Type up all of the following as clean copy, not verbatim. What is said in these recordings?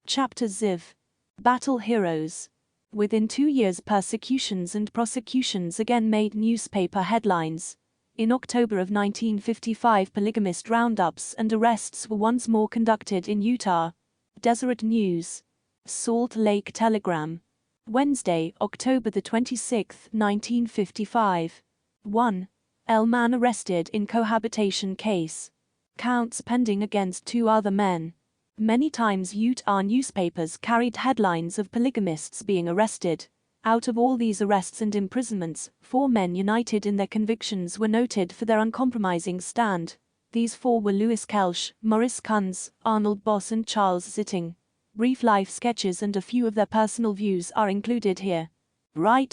Chapter Ziv. Battle Heroes. Within 2 years, persecutions and prosecutions again made newspaper headlines. In October of 1955, polygamist roundups and arrests were once more conducted in Utah. Deseret News. Salt Lake Telegram. Wednesday, October the 26th, 1955. 1. Man arrested in cohabitation case. Counts pending against 2 other men. Many times Utah newspapers carried headlines of polygamists being arrested. Out of all these arrests and imprisonments, 4 men united in their convictions were noted for their uncompromising stand. These 4 were Louis Kelsch, Maurice Kunz, Arnold Boss and Charles Zitting. Brief life sketches and a few of their personal views are included here. Louis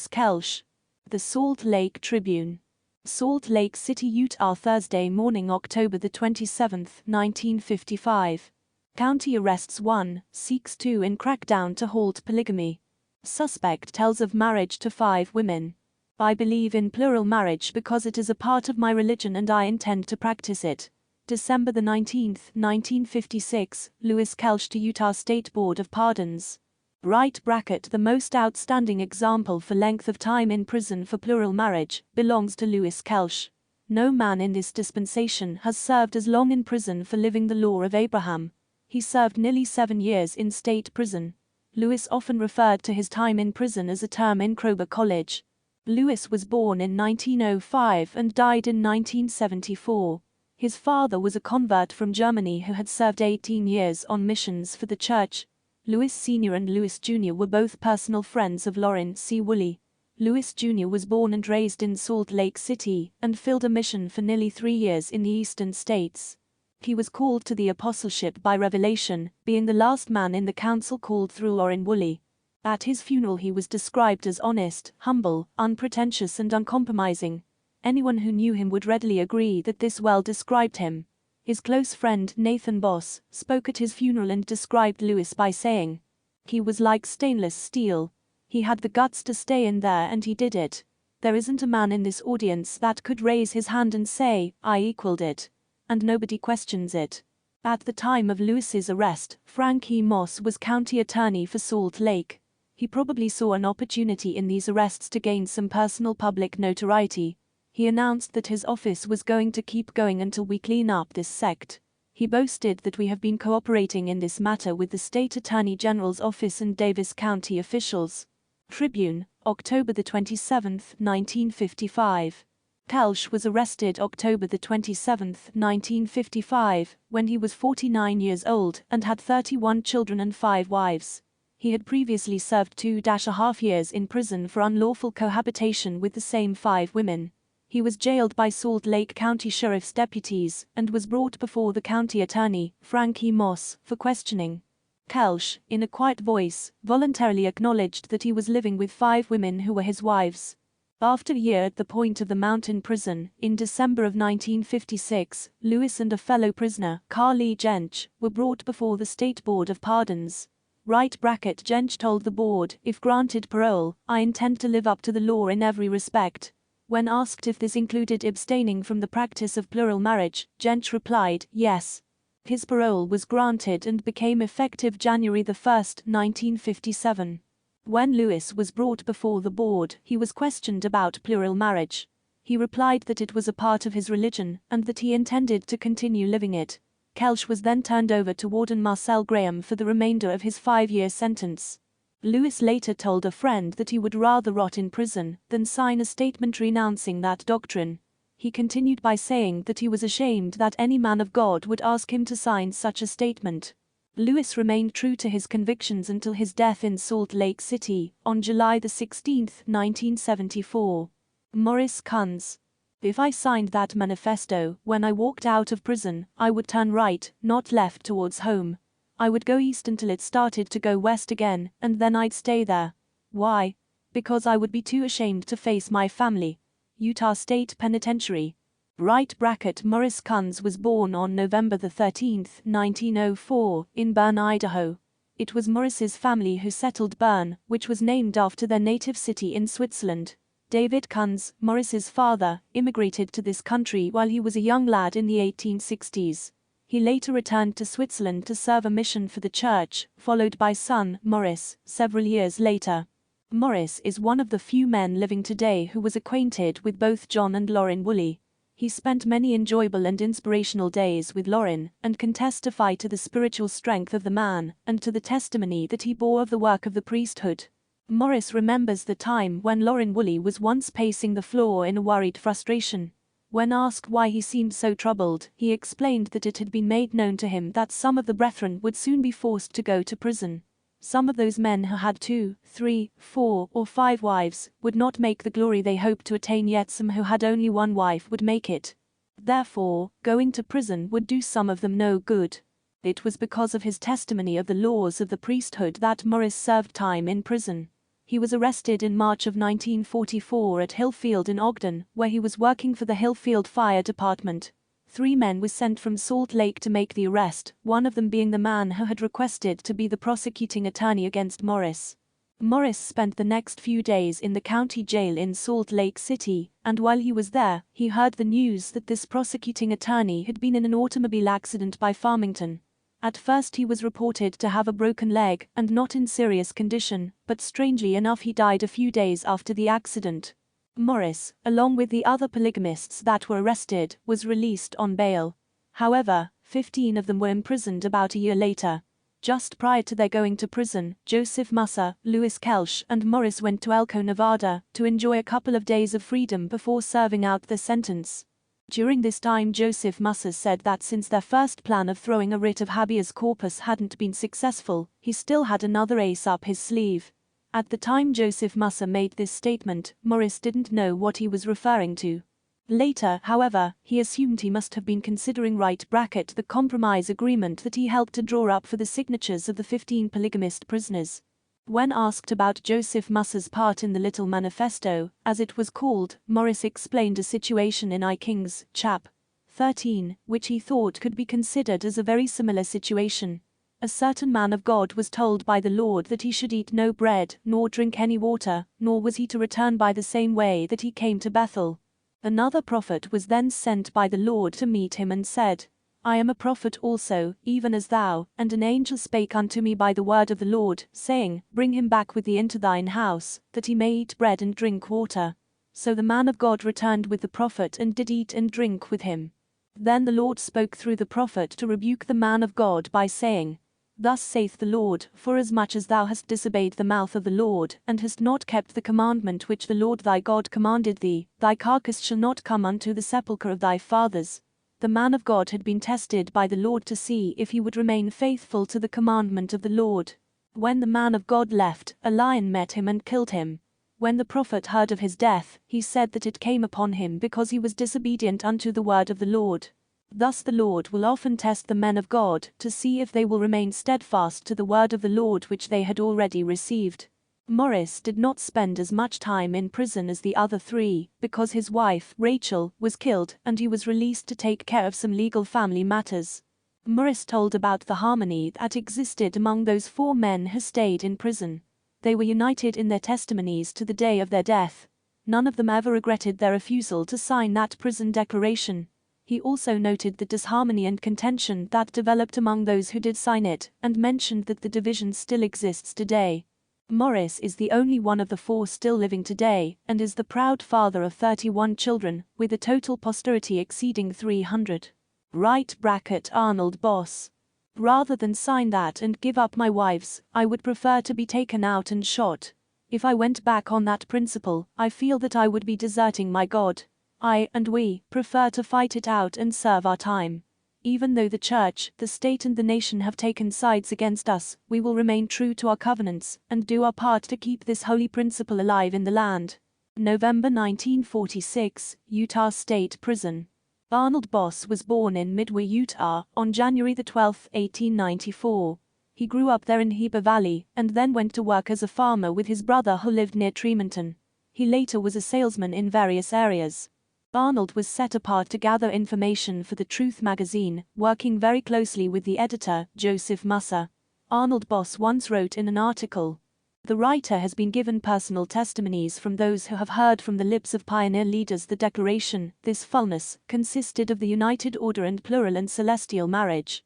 Kelsch. The Salt Lake Tribune. Salt Lake City, Utah, Thursday morning, October the 27th, 1955. County arrests 1, seeks 2 in crackdown to halt polygamy. Suspect tells of marriage to 5 women. I believe in plural marriage because it is a part of my religion and I intend to practice it. December the 19th, 1956, Louis Kelsch to Utah State Board of Pardons. The most outstanding example for length of time in prison for plural marriage belongs to Louis Kelsch. No man in this dispensation has served as long in prison for living the law of Abraham. He served nearly 7 years in state prison. Louis often referred to his time in prison as a term in Kroger College. Louis was born in 1905 and died in 1974. His father was a convert from Germany who had served 18 years on missions for the church. Louis Sr. and Louis Jr. were both personal friends of Lauren C. Woolley. Louis Jr. was born and raised in Salt Lake City and filled a mission for nearly 3 years in the eastern states. He was called to the apostleship by revelation, being the last man in the council called through Lauren Woolley. At his funeral he was described as honest, humble, unpretentious and uncompromising. Anyone who knew him would readily agree that this well described him. His close friend Nathan Boss spoke at his funeral and described Louis by saying, "He was like stainless steel. He had the guts to stay in there and he did it. There isn't a man in this audience that could raise his hand and say, 'I equaled it.' And nobody questions it." At the time of Louis's arrest, Frank E. Moss was county attorney for Salt Lake. He probably saw an opportunity in these arrests to gain some personal public notoriety. He announced that his office was going to keep going until we clean up this sect. He boasted that we have been cooperating in this matter with the State Attorney General's office and Davis County officials. Tribune, October the 27th, 1955. Kelsch was arrested October the 27th, 1955, when he was 49 years old and had 31 children and 5 wives. He had previously served 2.5 years in prison for unlawful cohabitation with the same 5 women. He was jailed by Salt Lake County Sheriff's deputies and was brought before the county attorney, Frank E. Moss, for questioning. Kelsch, in a quiet voice, voluntarily acknowledged that he was living with 5 women who were his wives. After a year at the Point of the Mountain prison, in December of 1956, Louis and a fellow prisoner, Carly Jench, were brought before the State Board of Pardons. Jench told the board, "If granted parole, I intend to live up to the law in every respect." When asked if this included abstaining from the practice of plural marriage, Jench replied, "Yes." His parole was granted and became effective January 1, 1957. When Louis was brought before the board, he was questioned about plural marriage. He replied that it was a part of his religion and that he intended to continue living it. Kelsch was then turned over to Warden Marcel Graham for the remainder of his 5-year sentence. Louis later told a friend that he would rather rot in prison than sign a statement renouncing that doctrine. He continued by saying that he was ashamed that any man of God would ask him to sign such a statement. Louis remained true to his convictions until his death in Salt Lake City on July 16, 1974. Maurice Kunz. "If I signed that manifesto when I walked out of prison, I would turn right, not left towards home. I would go east until it started to go west again, and then I'd stay there. Why? Because I would be too ashamed to face my family." Utah State Penitentiary. Maurice Kunz was born on November 13, 1904, in Bern, Idaho. It was Maurice's family who settled Bern, which was named after their native city in Switzerland. David Kunz, Maurice's father, immigrated to this country while he was a young lad in the 1860s. He later returned to Switzerland to serve a mission for the church, followed by son, Maurice, several years later. Maurice is one of the few men living today who was acquainted with both John and Lauren Woolley. He spent many enjoyable and inspirational days with Lauren, and can testify to the spiritual strength of the man, and to the testimony that he bore of the work of the priesthood. Maurice remembers the time when Lauren Woolley was once pacing the floor in a worried frustration. When asked why he seemed so troubled, he explained that it had been made known to him that some of the brethren would soon be forced to go to prison. Some of those men who had 2, 3, 4, or 5 wives would not make the glory they hoped to attain, yet some who had only one wife would make it. Therefore, going to prison would do some of them no good. It was because of his testimony of the laws of the priesthood that Maurice served time in prison. He was arrested in March of 1944 at Hillfield in Ogden, where he was working for the Hillfield Fire Department. 3 men were sent from Salt Lake to make the arrest, one of them being the man who had requested to be the prosecuting attorney against Maurice. Maurice spent the next few days in the county jail in Salt Lake City, and while he was there, he heard the news that this prosecuting attorney had been in an automobile accident by Farmington. At first he was reported to have a broken leg and not in serious condition, but strangely enough he died a few days after the accident. Maurice, along with the other polygamists that were arrested, was released on bail. However, 15 of them were imprisoned about a year later. Just prior to their going to prison, Joseph Musser, Louis Kelsch and Maurice went to Elko, Nevada, to enjoy a couple of days of freedom before serving out their sentence. During this time Joseph Musser said that since their first plan of throwing a writ of habeas corpus hadn't been successful, he still had another ace up his sleeve. At the time Joseph Musser made this statement, Maurice didn't know what he was referring to. Later, however, he assumed he must have been considering the compromise agreement that he helped to draw up for the signatures of the 15 polygamist prisoners. When asked about Joseph Musser's part in the Little Manifesto, as it was called, Maurice explained a situation in I Kings, chap. 13, which he thought could be considered as a very similar situation. A certain man of God was told by the Lord that he should eat no bread, nor drink any water, nor was he to return by the same way that he came to Bethel. Another prophet was then sent by the Lord to meet him and said, I am a prophet also, even as thou, and an angel spake unto me by the word of the Lord, saying, Bring him back with thee into thine house, that he may eat bread and drink water. So the man of God returned with the prophet and did eat and drink with him. Then the Lord spoke through the prophet to rebuke the man of God by saying, Thus saith the Lord, forasmuch as thou hast disobeyed the mouth of the Lord, and hast not kept the commandment which the Lord thy God commanded thee, thy carcass shall not come unto the sepulchre of thy fathers. The man of God had been tested by the Lord to see if he would remain faithful to the commandment of the Lord. When the man of God left, a lion met him and killed him. When the prophet heard of his death, he said that it came upon him because he was disobedient unto the word of the Lord. Thus the Lord will often test the men of God to see if they will remain steadfast to the word of the Lord which they had already received. Maurice did not spend as much time in prison as the other 3, because his wife, Rachel, was killed and he was released to take care of some legal family matters. Maurice told about the harmony that existed among those 4 men who stayed in prison. They were united in their testimonies to the day of their death. None of them ever regretted their refusal to sign that prison declaration. He also noted the disharmony and contention that developed among those who did sign it, and mentioned that the division still exists today. Maurice is the only one of the 4 still living today, and is the proud father of 31 children, with a total posterity exceeding 300. Arnold Boss. Rather than sign that and give up my wives, I would prefer to be taken out and shot. If I went back on that principle, I feel that I would be deserting my God. I and we prefer to fight it out and serve our time. Even though the church, the state and the nation have taken sides against us, we will remain true to our covenants, and do our part to keep this holy principle alive in the land. November 1946, Utah State Prison. Arnold Boss was born in Midway, Utah, on January 12, 1894. He grew up there in Heber Valley, and then went to work as a farmer with his brother who lived near Tremonton. He later was a salesman in various areas. Arnold was set apart to gather information for the Truth magazine, working very closely with the editor, Joseph Musser. Arnold Boss once wrote in an article, The writer has been given personal testimonies from those who have heard from the lips of pioneer leaders the declaration, this fullness, consisted of the united order and plural and celestial marriage.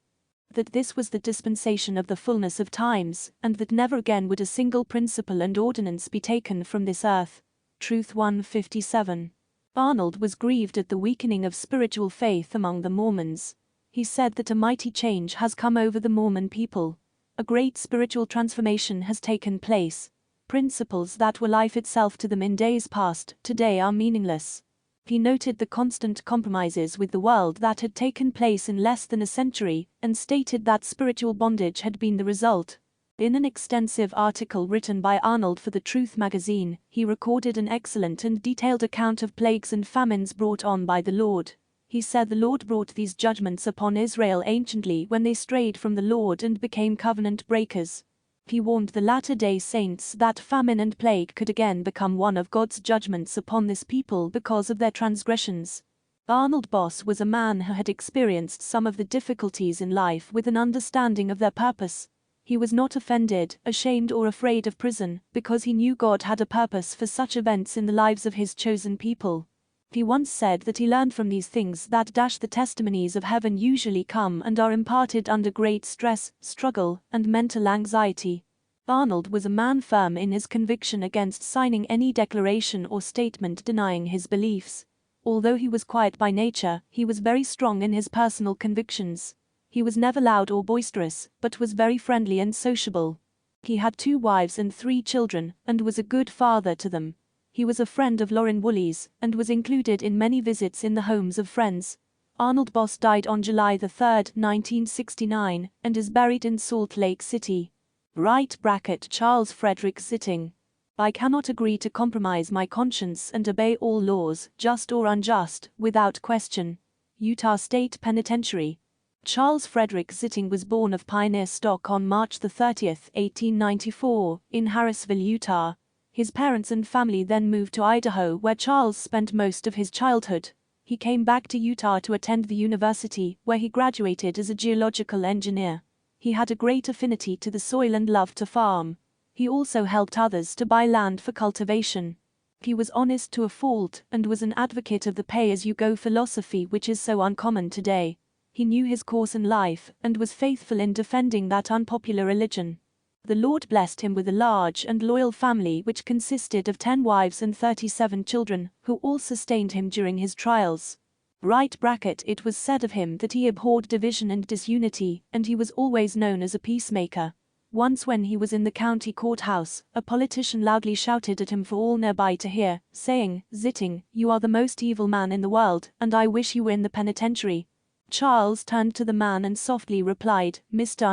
That this was the dispensation of the fullness of times, and that never again would a single principle and ordinance be taken from this earth. Truth 157. Arnold was grieved at the weakening of spiritual faith among the Mormons. He said that a mighty change has come over the Mormon people. A great spiritual transformation has taken place. Principles that were life itself to them in days past, today are meaningless. He noted the constant compromises with the world that had taken place in less than a century, and stated that spiritual bondage had been the result. In an extensive article written by Arnold for the Truth magazine, he recorded an excellent and detailed account of plagues and famines brought on by the Lord. He said the Lord brought these judgments upon Israel anciently when they strayed from the Lord and became covenant breakers. He warned the latter-day saints that famine and plague could again become one of God's judgments upon this people because of their transgressions. Arnold Boss was a man who had experienced some of the difficulties in life with an understanding of their purpose. He was not offended, ashamed or afraid of prison, because he knew God had a purpose for such events in the lives of his chosen people. He once said that he learned from these things that the testimonies of heaven usually come and are imparted under great stress, struggle, and mental anxiety. Arnold was a man firm in his conviction against signing any declaration or statement denying his beliefs. Although he was quiet by nature, he was very strong in his personal convictions. He was never loud or boisterous, but was very friendly and sociable. He had 2 wives and 3 children, and was a good father to them. He was a friend of Lauren Woolley's, and was included in many visits in the homes of friends. Arnold Boss died on July 3, 1969, and is buried in Salt Lake City. Charles Frederick Zitting. I cannot agree to compromise my conscience and obey all laws, just or unjust, without question. Utah State Penitentiary. Charles Frederick Zitting was born of pioneer stock on March 30, 1894, in Harrisville, Utah. His parents and family then moved to Idaho, where Charles spent most of his childhood. He came back to Utah to attend the university, where he graduated as a geological engineer. He had a great affinity to the soil and loved to farm. He also helped others to buy land for cultivation. He was honest to a fault and was an advocate of the pay-as-you-go philosophy which is so uncommon today. He knew his course in life and was faithful in defending that unpopular religion. The Lord blessed him with a large and loyal family which consisted of 10 wives and 37 children, who all sustained him during his trials. It was said of him that he abhorred division and disunity, and he was always known as a peacemaker. Once when he was in the county courthouse, a politician loudly shouted at him for all nearby to hear, saying, "Zitting, you are the most evil man in the world, and I wish you were in the penitentiary." Charles turned to the man and softly replied, "Mr.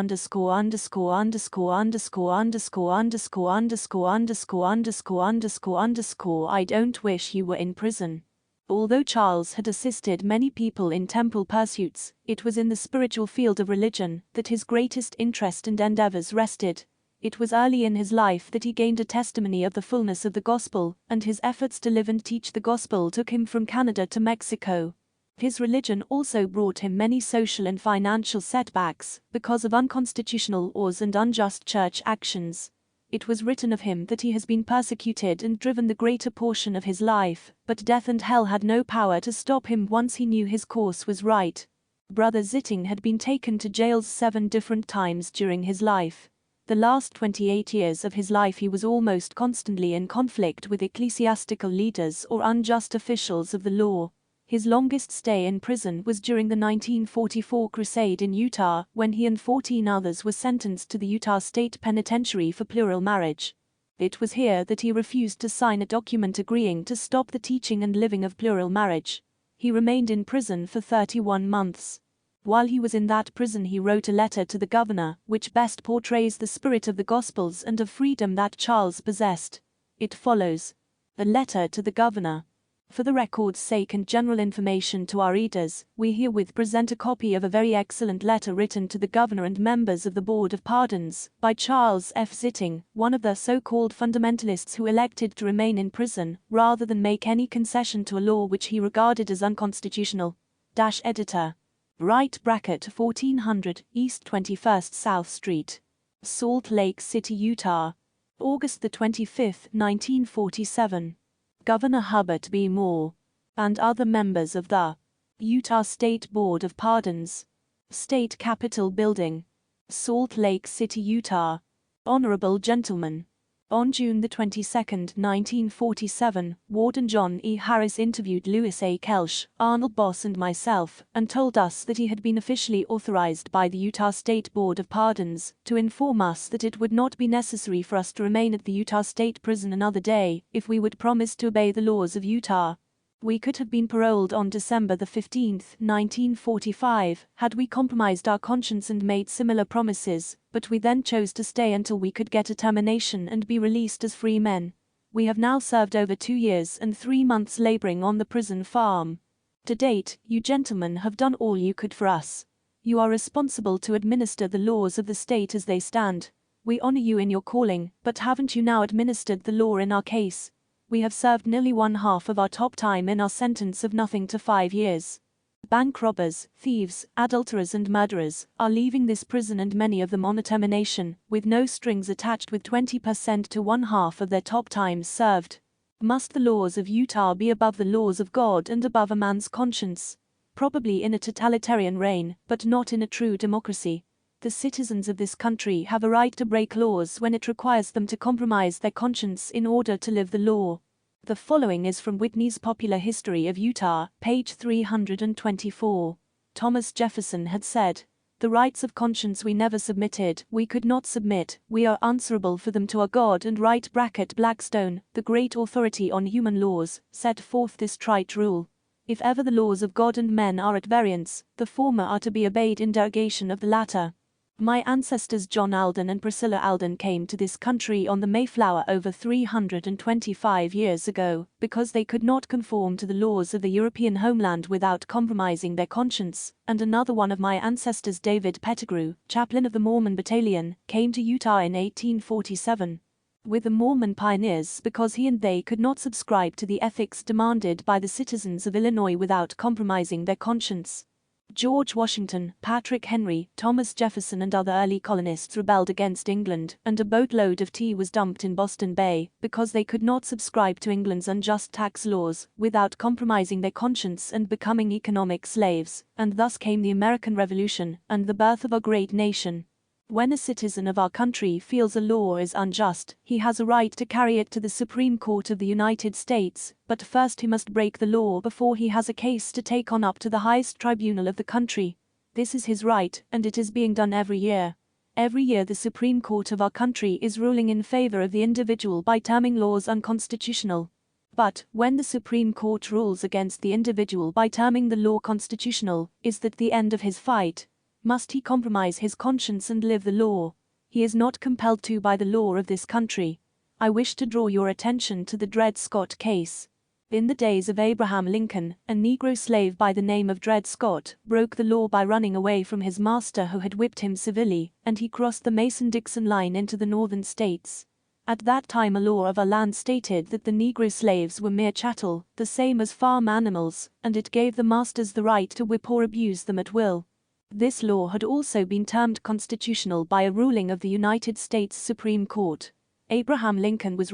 I don't wish you were in prison." Although Charles had assisted many people in temporal pursuits, it was in the spiritual field of religion that his greatest interest and endeavors rested. It was early in his life that he gained a testimony of the fullness of the gospel, and his efforts to live and teach the gospel took him from Canada to Mexico. His religion also brought him many social and financial setbacks because of unconstitutional laws and unjust church actions. It was written of him that he has been persecuted and driven the greater portion of his life, but death and hell had no power to stop him once he knew his course was right. Brother Zitting had been taken to jails 7 different times during his life. The last 28 years of his life he was almost constantly in conflict with ecclesiastical leaders or unjust officials of the law. His longest stay in prison was during the 1944 crusade in Utah, when he and 14 others were sentenced to the Utah State Penitentiary for plural marriage. It was here that he refused to sign a document agreeing to stop the teaching and living of plural marriage. He remained in prison for 31 months. While he was in that prison he wrote a letter to the governor, which best portrays the spirit of the Gospels and of freedom that Charles possessed. It follows. A letter to the governor. For the record's sake and general information to our readers, we herewith present a copy of a very excellent letter written to the governor and members of the Board of Pardons, by Charles F. Zitting, one of the so-called fundamentalists who elected to remain in prison, rather than make any concession to a law which he regarded as unconstitutional. Editor. 1400 East 21st South Street. Salt Lake City, Utah. August 25, 1947. Governor Herbert B. Moore and other members of the Utah State Board of Pardons, State Capitol Building, Salt Lake City, Utah. Honorable Gentlemen, on June 22, 1947, Warden John E. Harris interviewed Lewis A. Kelsch, Arnold Boss and myself, and told us that he had been officially authorized by the Utah State Board of Pardons to inform us that it would not be necessary for us to remain at the Utah State Prison another day if we would promise to obey the laws of Utah. We could have been paroled on December 15, 1945, had we compromised our conscience and made similar promises, but we then chose to stay until we could get a termination and be released as free men. We have now served over 2 years and 3 months laboring on the prison farm. To date, you gentlemen have done all you could for us. You are responsible to administer the laws of the state as they stand. We honor you in your calling, but haven't you now administered the law in our case? We have served nearly 1/2 of our top time in our sentence of nothing to 5 years. Bank robbers, thieves, adulterers and murderers are leaving this prison, and many of them on a termination, with no strings attached, with 20% to 1/2 of their top times served. Must the laws of Utah be above the laws of God and above a man's conscience? Probably in a totalitarian reign, but not in a true democracy. The citizens of this country have a right to break laws when it requires them to compromise their conscience in order to live the law. The following is from Whitney's Popular History of Utah, page 324. Thomas Jefferson had said, "The rights of conscience we never submitted, we could not submit, we are answerable for them to our God." And Blackstone, the great authority on human laws, set forth this trite rule: if ever the laws of God and men are at variance, the former are to be obeyed in derogation of the latter. My ancestors John Alden and Priscilla Alden came to this country on the Mayflower over 325 years ago, because they could not conform to the laws of the European homeland without compromising their conscience, and another one of my ancestors, David Pettigrew, chaplain of the Mormon Battalion, came to Utah in 1847 with the Mormon pioneers because he and they could not subscribe to the ethics demanded by the citizens of Illinois without compromising their conscience. George Washington, Patrick Henry, Thomas Jefferson and other early colonists rebelled against England, and a boatload of tea was dumped in Boston Bay because they could not subscribe to England's unjust tax laws without compromising their conscience and becoming economic slaves, and thus came the American Revolution and the birth of our great nation. When a citizen of our country feels a law is unjust, he has a right to carry it to the Supreme Court of the United States, but first he must break the law before he has a case to take on up to the highest tribunal of the country. This is his right, and it is being done every year. Every year the Supreme Court of our country is ruling in favor of the individual by terming laws unconstitutional. But, when the Supreme Court rules against the individual by terming the law constitutional, is that the end of his fight? Must he compromise his conscience and live the law? He is not compelled to by the law of this country. I wish to draw your attention to the Dred Scott case. In the days of Abraham Lincoln, a Negro slave by the name of Dred Scott broke the law by running away from his master who had whipped him severely, and he crossed the Mason-Dixon line into the northern states. At that time a law of our land stated that the Negro slaves were mere chattel, the same as farm animals, and it gave the masters the right to whip or abuse them at will. This law had also been termed constitutional by a ruling of the United States Supreme Court. Abraham Lincoln was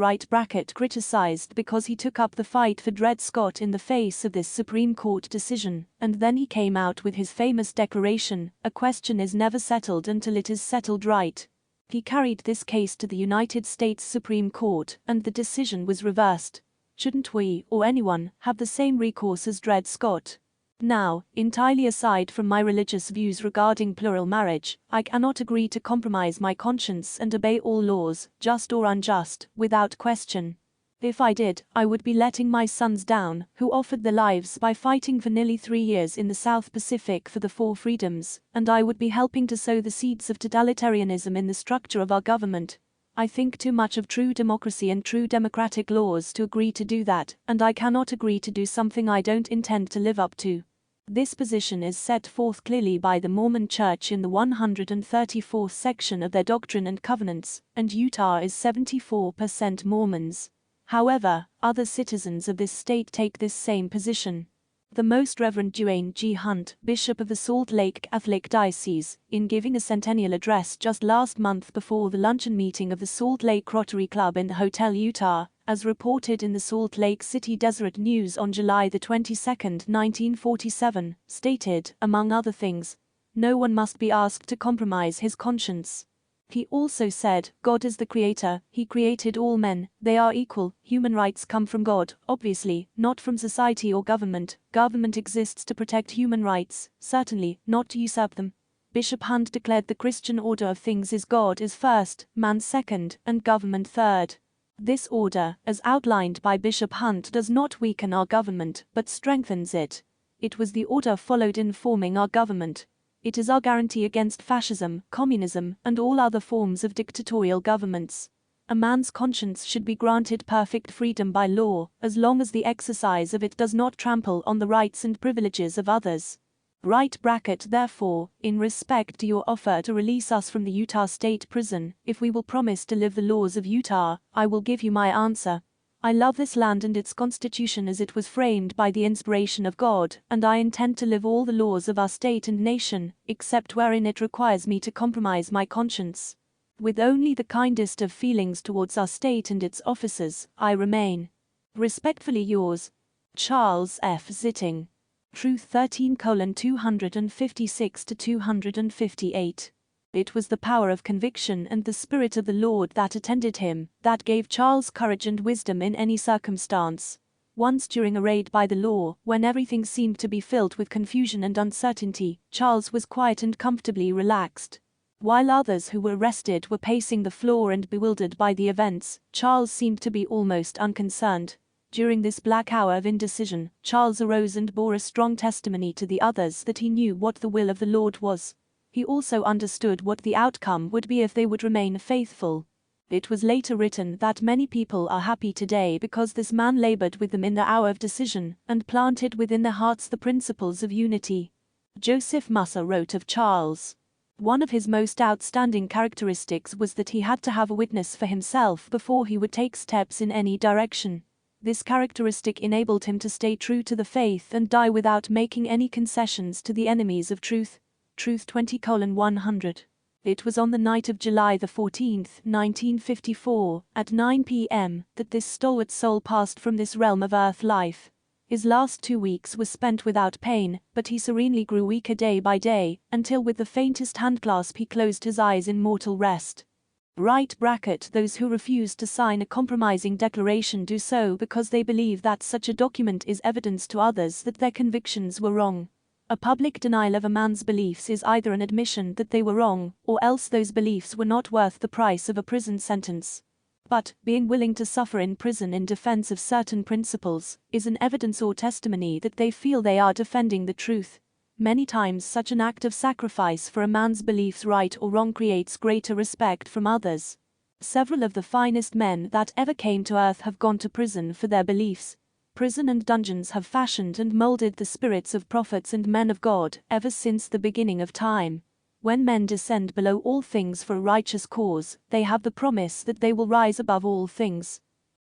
criticized because he took up the fight for Dred Scott in the face of this Supreme Court decision, and then he came out with his famous declaration, "A question is never settled until it is settled right." He carried this case to the United States Supreme Court, and the decision was reversed. Shouldn't we, or anyone, have the same recourse as Dred Scott? Now, entirely aside from my religious views regarding plural marriage, I cannot agree to compromise my conscience and obey all laws, just or unjust, without question. If I did, I would be letting my sons down, who offered their lives by fighting for nearly 3 years in the South Pacific for the 4 freedoms, and I would be helping to sow the seeds of totalitarianism in the structure of our government. I think too much of true democracy and true democratic laws to agree to do that, and I cannot agree to do something I don't intend to live up to. This position is set forth clearly by the Mormon Church in the 134th section of their Doctrine and Covenants, and Utah is 74% Mormons. However, other citizens of this state take this same position. The Most Reverend Duane G. Hunt, Bishop of the Salt Lake Catholic Diocese, in giving a centennial address just last month before the luncheon meeting of the Salt Lake Rotary Club in the Hotel Utah, as reported in the Salt Lake City Deseret News on July 22, 1947, stated, among other things, "No one must be asked to compromise his conscience." He also said, "God is the creator, he created all men, they are equal, human rights come from God, obviously, not from society or government. Government exists to protect human rights, certainly, not to usurp them." Bishop Hunt declared the Christian order of things is God is first, man second, and government third. This order, as outlined by Bishop Hunt, does not weaken our government, but strengthens it. It was the order followed in forming our government. It is our guarantee against fascism, communism, and all other forms of dictatorial governments. A man's conscience should be granted perfect freedom by law, as long as the exercise of it does not trample on the rights and privileges of others. Therefore, in respect to your offer to release us from the Utah State Prison, if we will promise to live the laws of Utah, I will give you my answer. I love this land and its constitution as it was framed by the inspiration of God, and I intend to live all the laws of our state and nation, except wherein it requires me to compromise my conscience. With only the kindest of feelings towards our state and its officers, I remain. Respectfully yours, Charles F. Zitting. Truth 13:256-258. It was the power of conviction and the Spirit of the Lord that attended him, that gave Charles courage and wisdom in any circumstance. Once during a raid by the law, when everything seemed to be filled with confusion and uncertainty, Charles was quiet and comfortably relaxed. While others who were arrested were pacing the floor and bewildered by the events, Charles seemed to be almost unconcerned. During this black hour of indecision, Charles arose and bore a strong testimony to the others that he knew what the will of the Lord was. He also understood what the outcome would be if they would remain faithful. It was later written that many people are happy today because this man labored with them in the hour of decision, and planted within their hearts the principles of unity. Joseph Musser wrote of Charles. One of his most outstanding characteristics was that he had to have a witness for himself before he would take steps in any direction. This characteristic enabled him to stay true to the faith and die without making any concessions to the enemies of truth. Truth 20:100. It was on the night of July 14, 1954, at 9 p.m., that this stalwart soul passed from this realm of earth life. His last 2 weeks were spent without pain, but he serenely grew weaker day by day, until with the faintest handclasp he closed his eyes in mortal rest. Those who refuse to sign a compromising declaration do so because they believe that such a document is evidence to others that their convictions were wrong. A public denial of a man's beliefs is either an admission that they were wrong, or else those beliefs were not worth the price of a prison sentence. But, being willing to suffer in prison in defense of certain principles, is an evidence or testimony that they feel they are defending the truth. Many times such an act of sacrifice for a man's beliefs, right or wrong, creates greater respect from others. Several of the finest men that ever came to earth have gone to prison for their beliefs. Prison and dungeons have fashioned and molded the spirits of prophets and men of God ever since the beginning of time. When men descend below all things for a righteous cause, they have the promise that they will rise above all things.